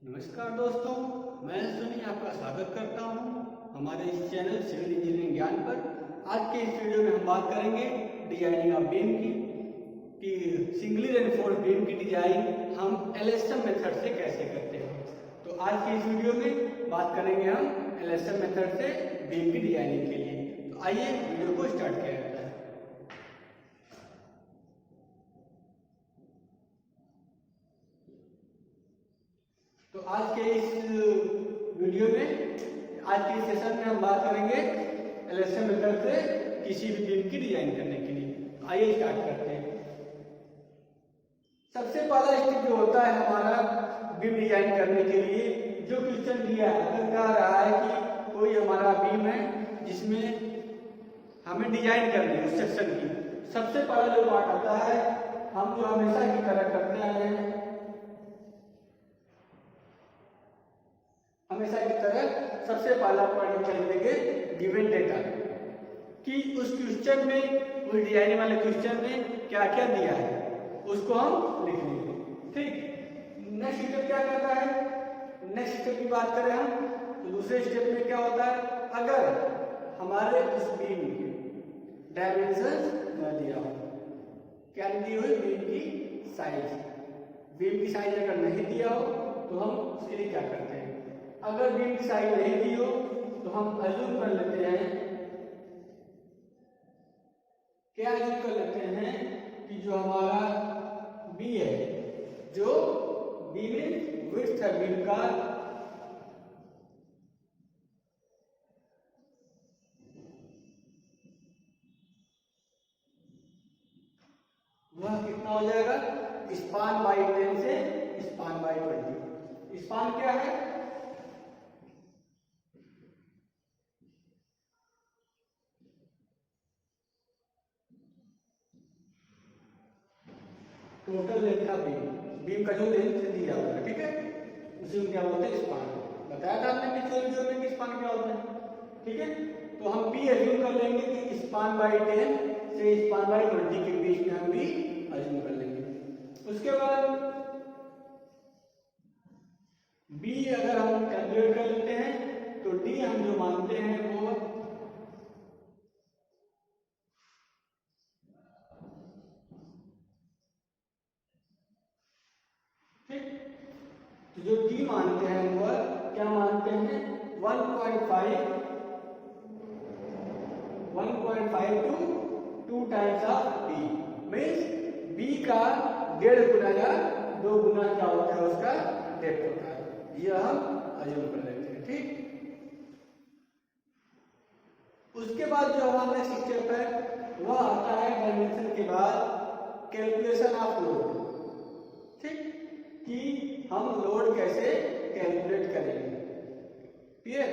नमस्कार दोस्तों, मैं सुनी आपका स्वागत करता हूं हमारे इस चैनल सिविल इंजीनियरिंग ज्ञान पर। आज के इस वीडियो में हम बात करेंगे डिजाइनिंग ऑफ बीम की कि सिंगली रेनफोर्स्ड बीम की डिजाइन हम एलएसएम मेथड से कैसे करते हैं। तो आज के इस वीडियो में बात करेंगे हम एलएसएम मेथड से बीम की डिजाइनिंग के लिए। तो आइए वीडियो को स्टार्ट किया जाता है। तो आज के इस वीडियो में, आज के सेशन में हम बात करेंगे एलएसएम मेथड से किसी भी बीम की डिजाइन करने के लिए। आइए स्टार्ट करते हैं। सबसे पहला स्टेप जो होता है हमारा बीम डिजाइन करने के लिए, जो क्वेश्चन दिया है, अगर कह रहा है कि कोई हमारा बीम है जिसमें हमें डिजाइन करनी है उस सेक्शन की, सबसे पहला जो पार्ट आता है, हम जो हमेशा की तरह करते आए हैं, हमेशा की तरह सबसे पहला पॉइंट कर देंगे गिवन डेटा कि उस क्वेश्चन में, उस डिजाइनिंग वाले क्वेश्चन में क्या क्या दिया है उसको हम लिख लेंगे। ठीक, नेक्स्ट स्टेप क्या करता है, नेक्स्ट स्टेप की बात करें हम तो दूसरे स्टेप में क्या होता है, अगर हमारे उस बीम के डायमेंशन न दिया हो, क्या दी हुई बीम की साइज, बीम की साइज अगर नहीं दिया हो तो हम उसके लिए क्या करते हैं, अगर बीम की साइज नहीं दी हो तो हम अज्यूम कर लेते हैं, क्या अज्यूम कर लेते हैं कि जो हमारा बी है, जो बी में विड्थ है बीम का, वह कितना हो जाएगा, स्पान बाई 10 से स्पान बाई 20। स्पान क्या है, टोटल लेंथ का बीम, बीम का जो लेंथ दिया हुआ है, ठीक है, उसी में क्या बोलते हैं, स्पान। बताया था आपने पिछले वीडियो में कि स्पान क्या होता है, ठीक है। तो हम पी अज्यूम कर लेंगे कि स्पान बाई 10 से स्पान बाई 20 के बीच में हम भी अज्यूम कर लेंगे। उसके बाद बी अगर हम कैलकुलेट कर लेते हैं तो डी हम जो मानते हैं वो, ठीक, तो जो डी मानते हैं वह क्या मानते हैं, 1.5 to 2 times of B, means B का 1.5 गुना या 2 गुना क्या होता है, उसका डेप्थ होता है। यह हम अज्यूम कर लेते हैं। ठीक, उसके बाद जो हमारा नेक्स्ट स्टेप है वह आता है डायमेंशन के बाद कैलकुलेशन ऑफ लोड। ठीक, कि हम लोड कैसे कैलकुलेट करेंगे, क्लियर।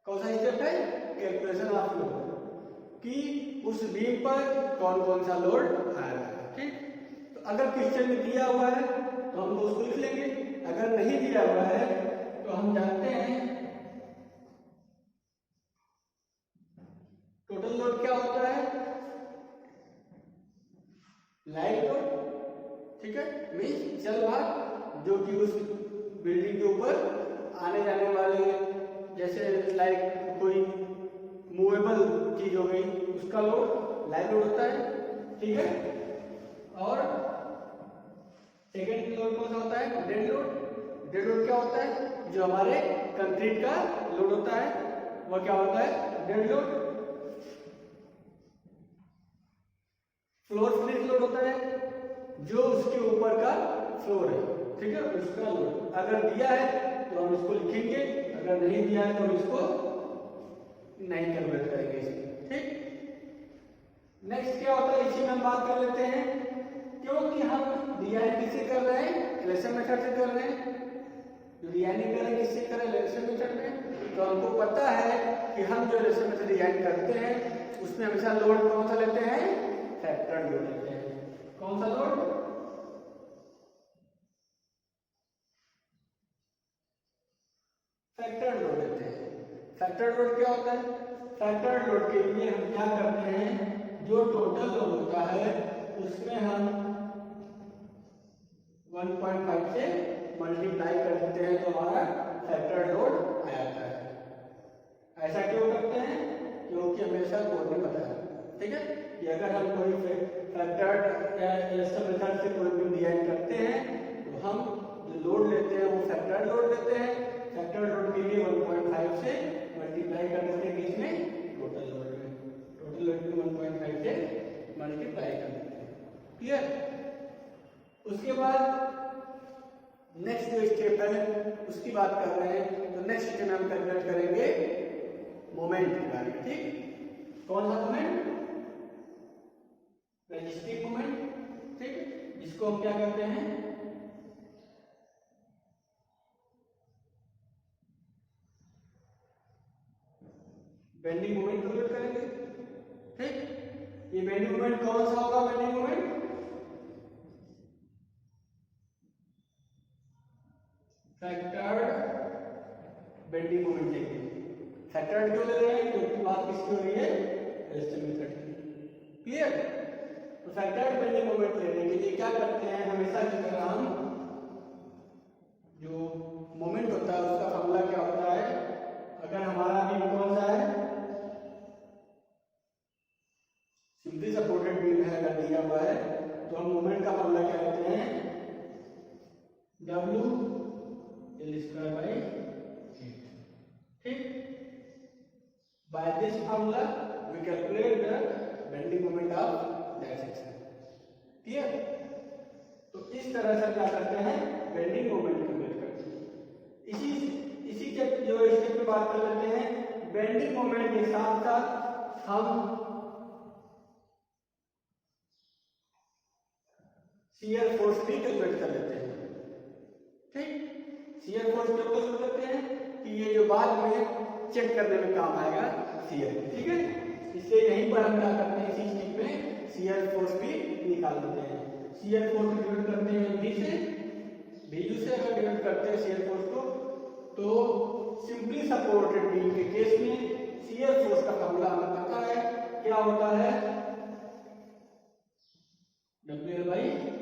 कौन सा स्टेप है, कैलकुलेशन ऑफ लोड, कि उस बीम पर कौन कौन सा लोड आ रहा है। ठीक, तो अगर क्वेश्चन में दिया हुआ है तो हम उसको लिख लेंगे, अगर नहीं दिया हुआ है तो हम जानते हैं टोटल लोड क्या होता है, लाइव लोड, ठीक है, मीन्स चल भाग, जो कि उस बिल्डिंग के ऊपर आने जाने वाले, जैसे लाइक कोई मूवेबल चीज हो गई उसका लोड लाइव लोड होता है, ठीक है। और सेकेंड लोड कौन सा होता है, डेड लोड। डेड लोड क्या होता है, जो हमारे कंक्रीट का लोड होता है वह क्या होता है, dead load. Floor fleet load होता है, जो उसके ऊपर का फ्लोर है, ठीक है, उसका लोड अगर दिया है तो हम इसको लिखेंगे, अगर नहीं दिया है तो हम इसको नहीं कैलकुलेट करेंगे इसमें। ठीक, नेक्स्ट क्या होता है, इसी में हम बात कर लेते हैं, क्योंकि हम डिजाइन किससे कर रहे हैं, एलएसएम मेथड से कर रहे हैं। जो डिजाइनिंग कर रहे हैं किससे कर रहे हैं, एलएसएम मेथड में। तो हमको पता है कि हम जो एलएसएम मेथड डिजाइन करते हैं उसमें हमेशा लोड कौन सा लेते हैं, फैक्टर लोड लेते हैं। कौन सा लोड, फैक्टर लोड लेते हैं। फैक्टर लोड क्या होता है, फैक्टर्ड लोड के लिए हम क्या करते हैं, जो टोटल लोड होता है उसमें हम 1.5 से मल्टीप्लाई कर देते हैं तो हमारा फैक्टर्ड लोड आ जाता है। ऐसा क्यों करते हैं, क्योंकि हमेशा कोड में बताया, ठीक है, कि अगर हम कोई फैक्टर्ड या एलएसएम मेथड से कोई भी डिजाइन करते हैं तो हम जो लोड लेते हैं वो फैक्टर्ड लोड लेते हैं। फैक्टर्ड लोड के लिए 1.5 से मल्टीप्लाई कर देते हैं किसमें, टोटल लोड में। टोटल लोड को 1.5 से मल्टीप्लाई कर देते हैं। क्लियर। उसके बाद नेक्स्ट जो स्टेप है उसकी बात कर रहे हैं, तो नेक्स्ट स्टेप में हम कैलकुलेट करेंगे मोमेंट के बारे में। ठीक, कौन सा मोमेंट, रेजिस्टिव मोमेंट, ठीक, जिसको हम क्या कहते हैं, बेंडिंग मोमेंट कैलकुलेट करेंगे। ठीक, ये बेंडिंग मोमेंट कौन सा होगा, bending moment factored bending moment लेंगे। फैक्टर्ड क्यों ले रहे हैं, क्योंकि बात किसकी हो रही है, एलएसएम मेथड की। क्लियर। तो फैक्टर्ड बेंडिंग मोमेंट लेने के लिए क्या करते हैं, हमेशा की तरह हम जो मोमेंट होता है उसका फॉर्मूला क्या होता है, अगर हमारा बीम कौन सा है, सिंपली सपोर्टेड बीम है, अगर दिया हुआ है तो हम मोमेंट का फॉर्मूला क्या लेते हैं, W L स्क्वायर बाई 8। ठीक, by this formula we calculate the bending moment of that section. Clear. तो इस तरह से क्या करते हैं, बेंडिंग मोमेंट कैलकुलेट करते हैं। इसी के जो स्टेप पे बात कर लेते हैं, बेंडिंग मोमेंट के साथ साथ हम शियर फोर्स भी कैलकुलेट कर लेते हैं। ठीक, शियर फोर्स क्यों कैलकुलेट करते हैं कि ये जो बाद में चेक करने में काम आएगा शियर। ठीक है, इससे यहीं पर हम क्या करते हैं, इसी स्टेप में शियर फोर्स भी निकाल लेते हैं। शियर फोर्स डिवाइड करते हैं बी से, बीयू से अगर डिवाइड करते हैं शियर फोर्स को, तो सिंपली सपोर्टेड बीम के केस में शियर फोर्स का फॉर्मूला हमें पता है, क्या होता है, WL बाई 2।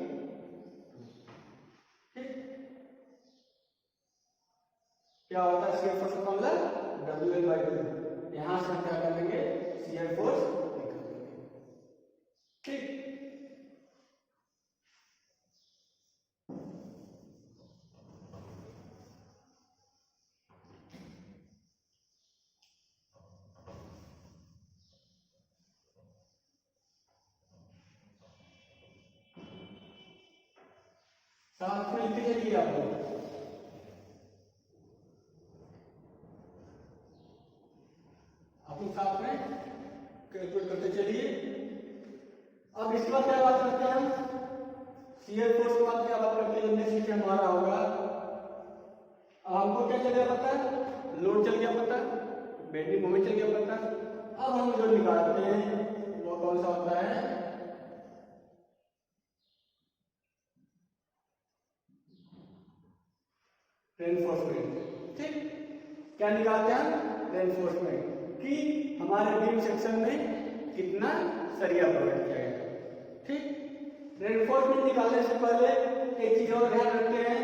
क्या होता है शियर फोर्स का फॉर्मूला, WL बाई 2। यहां से हम क्या कर लेंगे, शियर फोर्स निकाल लेंगे। ठीक, साथ में लिखते चलिए आप लोग, साथ में कैलकुलेट करते चलिए। अब इसके बाद क्या बात करते हैं हम, शियर फोर्स के बाद क्या बात करते हैं, नेक्स्ट स्टेप हमारा होगा, आपको क्या चल गया पता, लोड चल गया पता, बेंडिंग मोमेंट चल गया पता। अब हम जो निकालते हैं वो कौन सा होता है, रेनफोर्समेंट। ठीक, क्या निकालते हैं हम, रेनफोर्समेंट, कि हमारे बीम सेक्शन में कितना सरिया प्रोवाइड किया गया। ठीक, रेनफोर्समेंट निकालने से पहले एक चीज और ध्यान रखते हैं,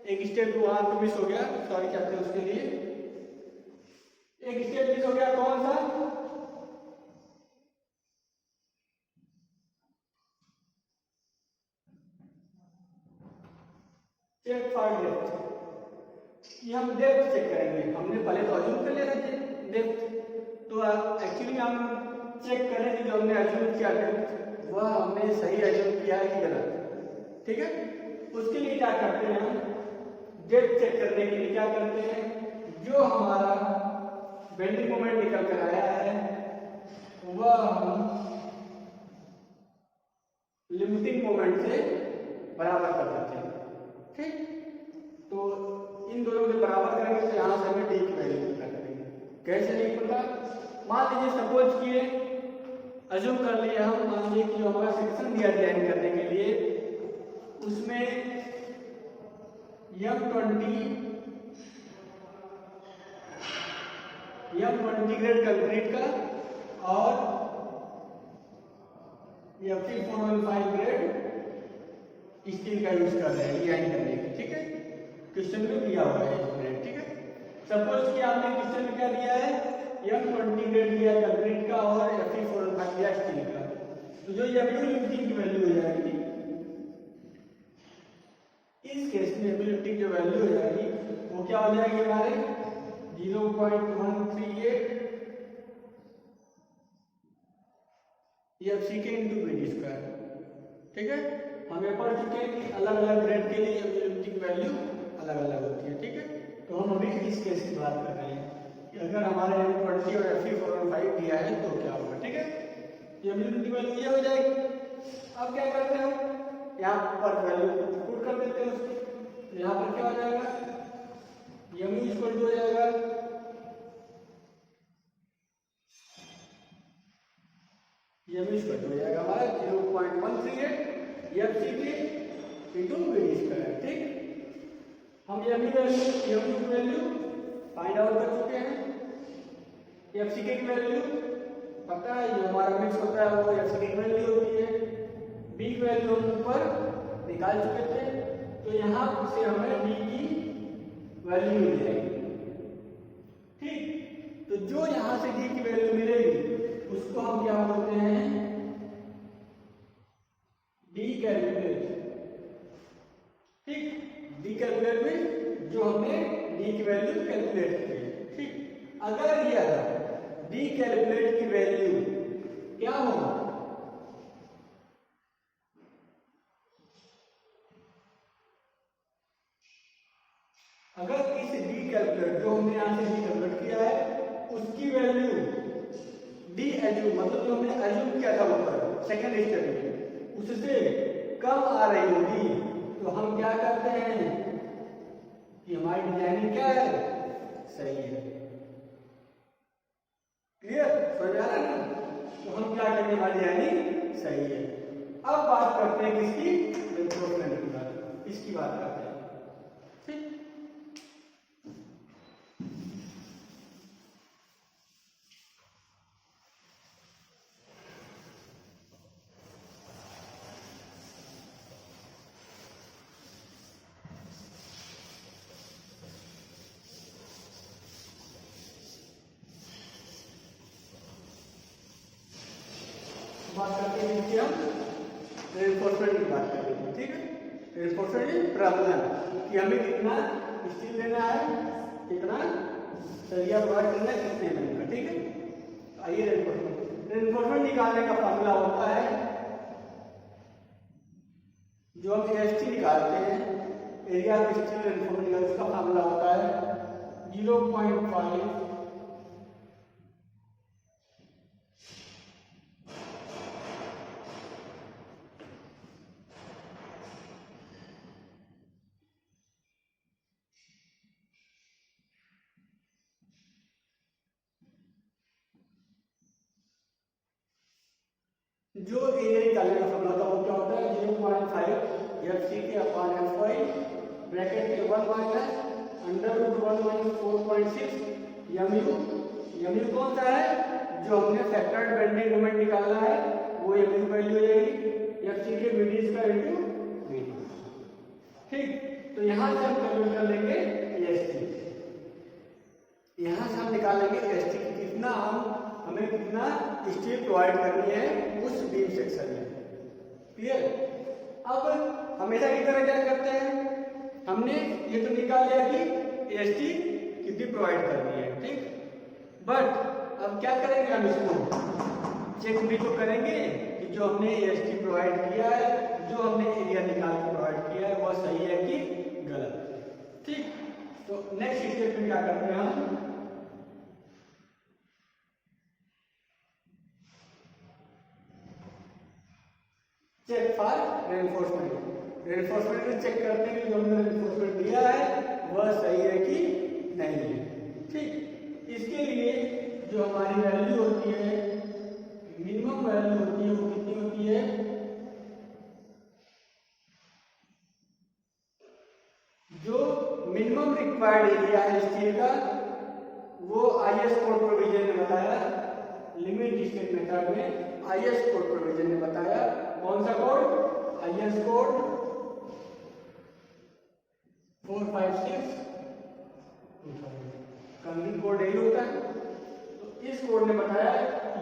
एक स्टेप वहां तो मिस हो गया, सॉरी कहते हैं उसके लिए, एक स्टेप मिस हो गया, कौन सा, चेक फॉर डेप्थ। कि हम डेप्थ चेक करेंगे, हमने पहले तो अज्यूम कर लिया था डेप्थ, तो एक्चुअली हम चेक करें कि जो हमने अज्यूम किया डेप्थ वह हमने सही अज्यूम किया है कि गलत। ठीक है, उसके लिए क्या करते हैं हम, डेप्थ चेक करने के लिए क्या करते हैं, जो हमारा बेंडिंग मोमेंट निकल कर आया है वह हम लिमिटिंग मोमेंट से बराबर कर देते हैं। ठीक, तो इन दोनों के बराबर करेंगे तो यहां से हमें डी की वैल्यू पता करेंगे। कैसे नहीं पता, मान लीजिए सपोज किए, अज्यूम कर लिए हम, मान लीजिए कि जो हमारा सेक्शन दिया डिजाइन करने के लिए उसमें M20 M20 ग्रेड कंक्रीट का और Fe415 ग्रेड स्टील का यूज कर रहे हैं डिजाइन करने के, ठीक है। क्वेश्चन में दिया हुआ है ग्रेड, ठीक है। सपोज कि आपने क्वेश्चन में क्या दिया है, M20 ग्रेड दिया कंक्रीट का और Fe415 दिया स्टील का, तो जो Mu लिमिटिंग की वैल्यू हो जाएगी, इस केस में Mu लिमिटिंग जो वैल्यू हो जाएगी वो क्या हो जाएगी हमारे 0.138 FCK into BD स्क्वायर, ठीक है। हमें पढ़ चुके हैं कि अलग अलग ग्रेड के लिए Mu लिमिटिंग वैल्यू अलग अलग होती है, ठीक है। तो हम अभी इस केस की बात कर रहे हैं कि अगर हमारे M20 और Fe415 दिया है तो क्या होगा, ठीक है। Mu लिमिटिंग वैल्यू ये हो जाएगी। अब क्या करते हैं, यहाँ पर वैल्यू पुट कर देते हैं उसकी, तो यहाँ पर क्या हो जाएगा, Mu इक्वल टू हो जाएगा Mu इक्वल टू हो जाएगा हमारा 0.138 FCK into BD स्क्वायर, ठीक। हम Mu की वैल्यू फाइंड आउट कर चुके हैं। FCK की वैल्यू पता है, जो हमारा मिक्स होता है वो FCK की वैल्यू होती है। B की वैल्यू हम ऊपर निकाल चुके थे, तो यहाँ से हमें B की वैल्यू मिल जाएगी, ठीक। तो जो यहाँ से D की वैल्यू मिलेगी उसको हम क्या बोलते हैं, D कैलकुलेट, ठीक। D कैलकुलेट में जो हमने D की वैल्यू कैलकुलेट की है, ठीक। अगर ये D कैलकुलेट की वैल्यू क्या होगा, अगर इस D कैलकुलेट जो हमने यहाँ से D कैलकुलेट किया है उसकी वैल्यू D एज्यूम, मतलब जो हमने एज्यूम किया था ऊपर सेकंड स्टेप में, उससे कम आ रही होगी, तो हम क्या करते हैं कि हमारी डिजाइनिंग क्या है, सही है। क्लियर, समझ आ रहा है ना। तो हम क्या करेंगे, हमारी डिजाइनिंग सही है। अब बात करते हैं किसकी, रिइंफोर्समेंट की बात, इसकी बात करते हैं, ठीक। बात करते हैं कि हम रिइंफोर्समेंट की बात करेंगे, ठीक है। रिइंफोर्समेंट इज प्रॉब्लम कि हमें कितना स्टील लेना है, कितना सरिया प्रोवाइड करना है, कितने एमएम का, ठीक है। आइए रिइंफोर्समेंट निकालने का फॉर्मूला होता है, जो हम एसटी निकालते हैं, एरिया ऑफ स्टील रिइंफोर्समेंट, उसका फॉर्मूला होता है 0.5 जो एरिया निकालने का फॉर्मूला था वो क्या होता है 0.5 FCK अपॉन Fy ब्रैकेट में 1 minus under root 1 minus 4.6 Mu कौन सा है, जो हमने फैक्टर्ड बेंडिंग मोमेंट निकालना है वो Mu वैल्यू हो जाएगी FCK BD square into BD, ठीक। तो यहाँ से हम कैलकुलेट कर लेंगे ST, यहाँ से हम निकालेंगे ST कितना हमें कितना स्टील प्रोवाइड करनी है उस बीम सेक्शन में, क्लियर। अब हमेशा की तरह क्या करते हैं, हमने ये तो निकाल लिया कि एसटी कितनी प्रोवाइड करनी है, ठीक। बट अब क्या करेंगे, हम इसको चेक भी तो करेंगे कि जो हमने एसटी प्रोवाइड किया है, जो हमने एरिया निकाल के प्रोवाइड किया है वह सही है कि गलत, ठीक। तो नेक्स्ट स्टेप में क्या करते हैं, हम चेक फॉर रिइंफोर्समेंट। रिइंफोर्समेंट में चेक करते हैं कि जो हमने रिइंफोर्समेंट दिया है वह सही है कि नहीं है, ठीक। इसके लिए जो हमारी वैल्यू होती है, मिनिमम वैल्यू होती है, वो कितनी होती है, जो मिनिमम रिक्वायर्ड एरिया है स्टील का वो आईएस कोड प्रोविजन ने बताया, लिमिट स्टेट मेथड में आईएस कोड प्रोविजन ने बताया। कौन सा code? IS code 456 country code यही होता है। तो इस कोड ने बताया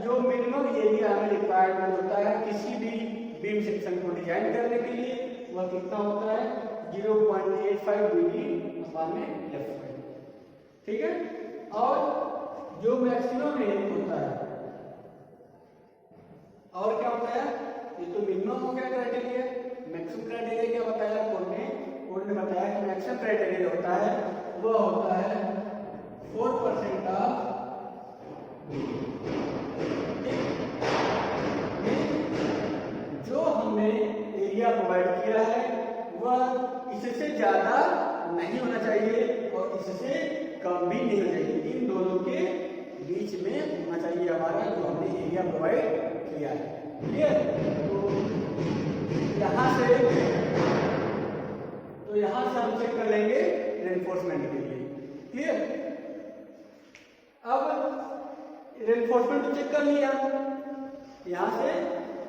जो मिनिमम एरिया हमें रिक्वायरमेंट होता है किसी भी बीम सेक्शन को डिजाइन करने के लिए, वह कितना होता है? 0.85 मीटर/F²। ठीक है। और जो मैक्सिमम एरिया होता है, और क्या होता है? ये तो मिनिमम हो गया क्राइटेरिया। मैक्सिमम क्राइटेरिया क्या बताया कोड ने? कोड ने बताया कि मैक्सिमम क्राइटेरिया होता है वह होता है 4% ऑफ जो हमने एरिया प्रोवाइड किया है वह इससे ज्यादा नहीं होना चाहिए और इससे कम भी नहीं होना चाहिए। इन दोनों के बीच में होना चाहिए हमारा जो हमने एरिया प्रोवाइड किया है। क्लियर? तो यहां से हम चेक कर लेंगे रेनफोर्समेंट के लिए। क्लियर? अब रेनफोर्समेंट तो चेक कर लिया, यहां से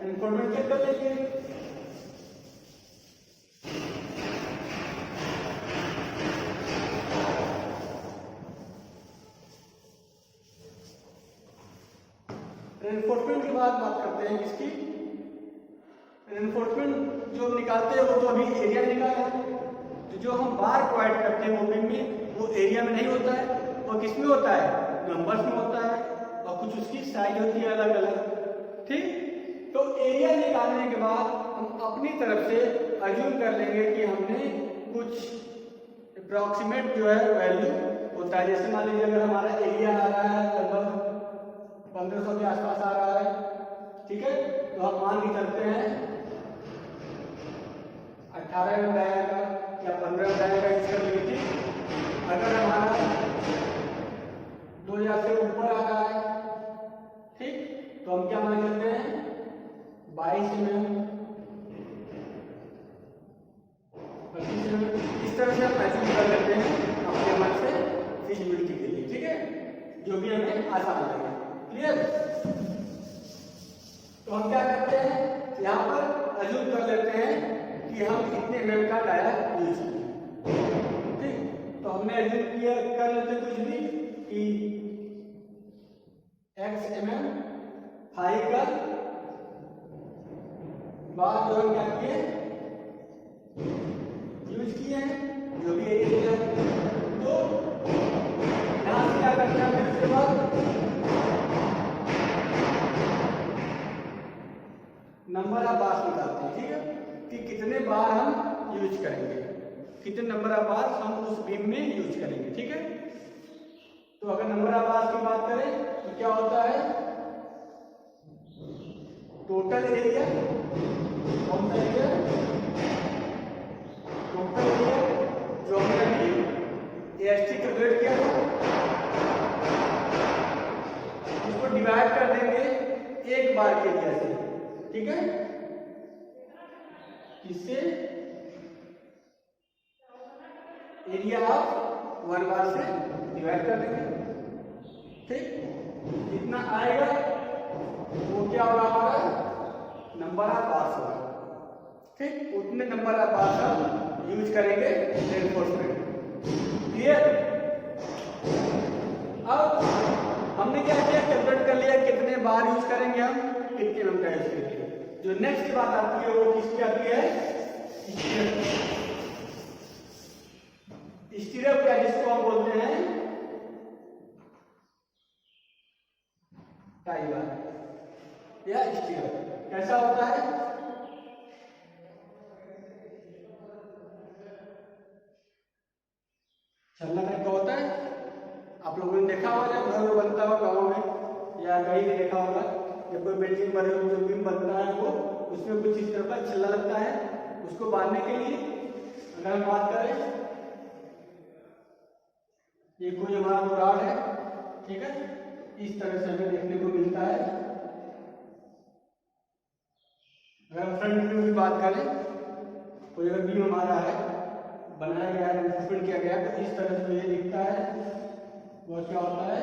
रेनफोर्समेंट चेक कर लेंगे। रेनफोर्समेंट की बात करते हैं इसकी। रेनफोर्समेंट जो निकालते हैं वो तो अभी एरिया निकाला है, तो जो हम बार प्रोवाइड करते हैं वो बीम में वो एरिया में नहीं होता है, और किस में होता है? नंबर्स में होता है, और कुछ उसकी साइज होती है अलग अलग। ठीक? तो एरिया निकालने के बाद हम अपनी तरफ से अज्यूम कर लेंगे कि हमने कुछ अप्रॉक्सीमेट जो है वैल्यू होता है। जैसे मान लीजिए अगर हमारा एरिया आ रहा है लगभग 1500 के आसपास आ रहा है, ठीक है, तो हम मान के चलते हैं 18 में जाएगा या 15 में जाएगा इसका लिमिट। अगर हमारा 2000 से ऊपर आ रहा है, ठीक, तो हम क्या मान लेते हैं 22 में, 25 में। इस तरह से हम मैचिंग कर लेते हैं अपने मन से फिजिबिलिटी के लिए। ठीक है, जो भी हमें आसान लगे। क्लियर? तो हम क्या करते हैं यहाँ पर अज्यूम कर लेते हैं कि हम इतने mm का डाया यूज करें। ठीक, तो हमने अज्यूम किया कर लेते कुछ भी कि x mm फाई का बाद जो हम क्या किए यूज किए हैं जो भी एरिया। तो यहाँ से क्या करते हैं इसके बाद नंबर ऑफ बार्स निकालते हैं। ठीक है, कि कितने बार हम यूज करेंगे, कितने नंबर ऑफ बार्स हम उस बीम में यूज करेंगे। ठीक है, तो अगर नंबर ऑफ बार्स की बात करें तो क्या होता है? टोटल एरिया, कौन सा एरिया? टोटल एरिया जो हमने अभी एएसटी कैलकुलेट किया था, उसको डिवाइड कर देंगे एक बार के एरिया से। ठीक है, इससे एरिया ऑफ 1 बार से डिवाइड कर देंगे। ठीक, इतना आएगा वो क्या होगा हमारा नंबर ऑफ बार्स होगा। ठीक, उतने नंबर ऑफ बार्स हम यूज करेंगे रेनफोर्समेंट। क्लियर? अब हमने क्या किया? कैलकुलेट कर लिया कितने बार यूज करेंगे हम, कितने नंबर यूज करेंगे। जो नेक्स्ट बात आती है वो किसकी आती है? स्टीरअप या जिसको हम बोलते हैं टाई बार या स्टीरअप। कैसा होता है? छल्ला टाइप का होता है। आप लोगों ने देखा होगा जब घर में बनता हुआ गाँव में या कहीं भी देखा होगा, जब कोई बिल्डिंग बने जो बीम बनता है वो उसमें कुछ इस तरह का छल्ला लगता है उसको बांधने के लिए। अगर हम बात करें ये कोई हमारा रॉड है, ठीक है, इस तरह से हमें देखने को मिलता है। अगर फ्रंट व्यू की बात करें, कोई अगर बीम हमारा है बनाया गया है, रेनफोर्समेंट किया गया है, तो इस तरह से ये दिखता है। वो क्या होता है?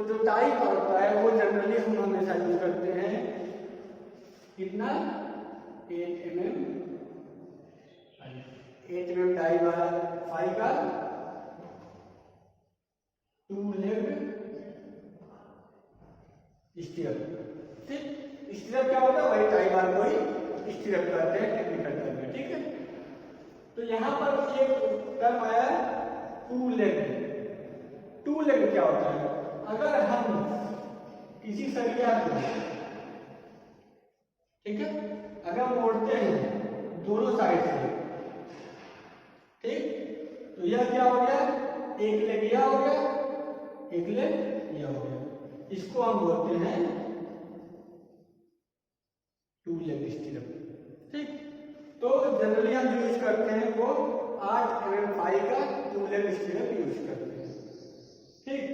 जो टाई बार होता है वो जनरली हम हमेशा यूज करते हैं कितना 8 mm टाई बार 5 का 2 लेग स्टीरअप। ठीक, स्टीरअप क्या होता है, वही टाई बार को ही स्टीरअप करते हैं टेक्निकल टर्म में। ठीक है, तो यहाँ पर एक टर्म आया 2 लेग। 2 लेग क्या होता है, अगर हम किसी सरिया को, ठीक है, अगर मोड़ते हैं दोनों साइड से, ठीक, तो यह क्या हो गया, एक लेग यह हो गया, एक लेग यह हो गया। इसको हम बोलते हैं 2 लेग स्टीरअप। ठीक, तो जनरली हम यूज करते हैं वो 8 mm 5 का 2 लेग स्टीरअप यूज करते हैं। ठीक,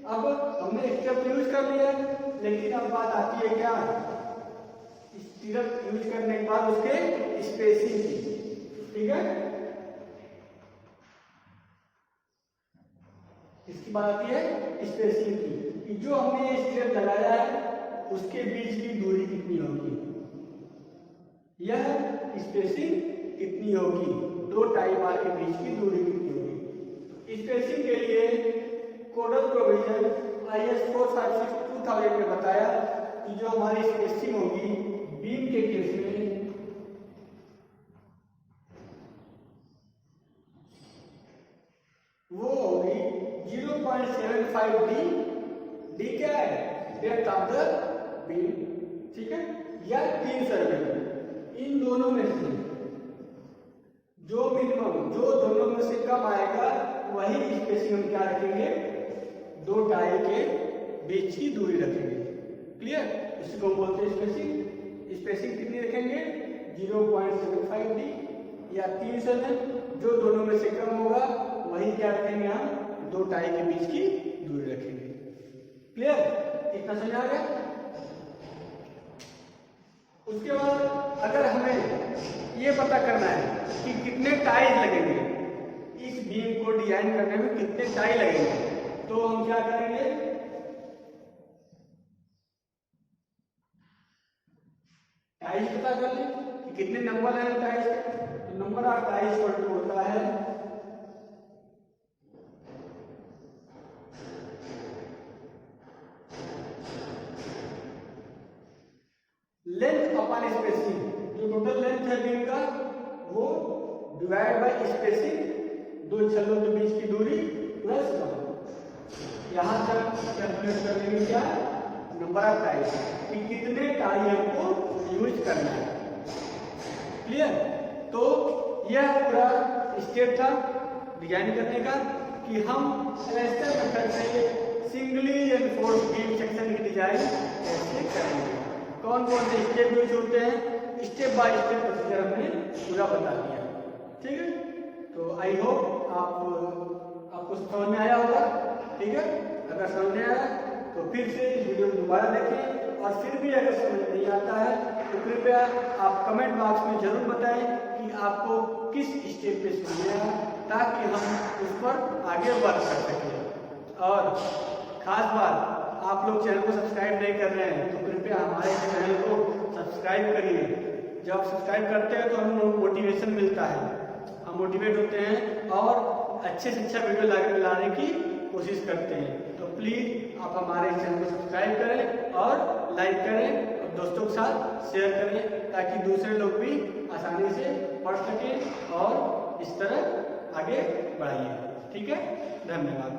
अब हमने स्टीरअप यूज कर लिया, लेकिन अब बात आती है क्या, स्टीरअप यूज करने के बाद उसके स्पेसिंग की। ठीक है, इसकी बात आती है स्पेसिंग की, कि जो हमने स्टीरअप लगाया है उसके बीच की दूरी कितनी होगी, यह स्पेसिंग कितनी होगी, दो टाई बार के बीच की दूरी कितनी होगी। स्पेसिंग के लिए कोडल प्रोविजन IS 456-2000 ने बताया कि जो हमारी स्पेसिंग होगी बीम के केस में वो होगी 0.75 डी क्या है, डेप्थ ऑफ द बीम। ठीक है, या 3 सर्वे। इन दोनों में से जो मिनिमम, जो दोनों में से कम आएगा वही स्पेसिंग हम क्या रखेंगे, दो टाई के बीच की दूरी रखेंगे। क्लियर, इसको हम बोलते हैं स्पेसिंग। स्पेसिंग कितनी रखेंगे, 0.75 डी या 3 सर्वे। जो दोनों में से कम होगा वही क्या रखेंगे, हम दो टाई के बीच की दूरी रखेंगे। क्लियर, इतना समझ आ गया। उसके बाद अगर हमें ये पता करना है कि कितने टाइज लगेंगे, इस बीम को डिजाइन करने में कितने टाई लगेंगे, तो हम क्या करेंगे, टाइज पता कर लें कि कितने नंबर है टाइज के। तो नंबर ऑफ टाइज होता है लेंथ अपॉन स्पेसिंग। जो टोटल लेंथ है बीम का वो डिवाइड बाय स्पेसिंग, दो छल्लों के बीच की दूरी प्लस यहां तक कैलकुलेट कर लेंगे क्या, नंबर ऑफ टाइज, कि कितने टाई हमको यूज करना है। क्लियर, तो यह पूरा स्टेप था डिजाइन करने का कि हम एलास्टर मेथड से सिंगली एनफोर्स बीम सेक्शन की डिजाइन कैसे करेंगे, कौन कौन से स्टेप यूज होते हैं, स्टेप बाय स्टेप प्रोसीजर हमने पूरा बता दिया। ठीक है, तो आई होप आपको समझ में आया होगा। ठीक है, अगर समझ में आया तो फिर से इस वीडियो को दोबारा देखें, और फिर भी अगर समझ नहीं आता है तो कृपया आप कमेंट बॉक्स में जरूर बताएं कि आपको किस स्टेप पे समझ में आया, ताकि हम उस पर आगे वर्क कर सकें। और खास बात, आप लोग चैनल को सब्सक्राइब नहीं कर रहे हैं तो कृपया हमारे चैनल को सब्सक्राइब करिए। जब सब्सक्राइब करते हैं तो हमें मोटिवेशन मिलता है, हम मोटिवेट होते हैं और अच्छे से अच्छा वीडियो लाने की कोशिश करते हैं। तो प्लीज़ आप हमारे चैनल को सब्सक्राइब करें और लाइक करें और दोस्तों के साथ शेयर करें, ताकि दूसरे लोग भी आसानी से पढ़ सकें और इस तरह आगे बढ़ाइए। ठीक है, धन्यवाद।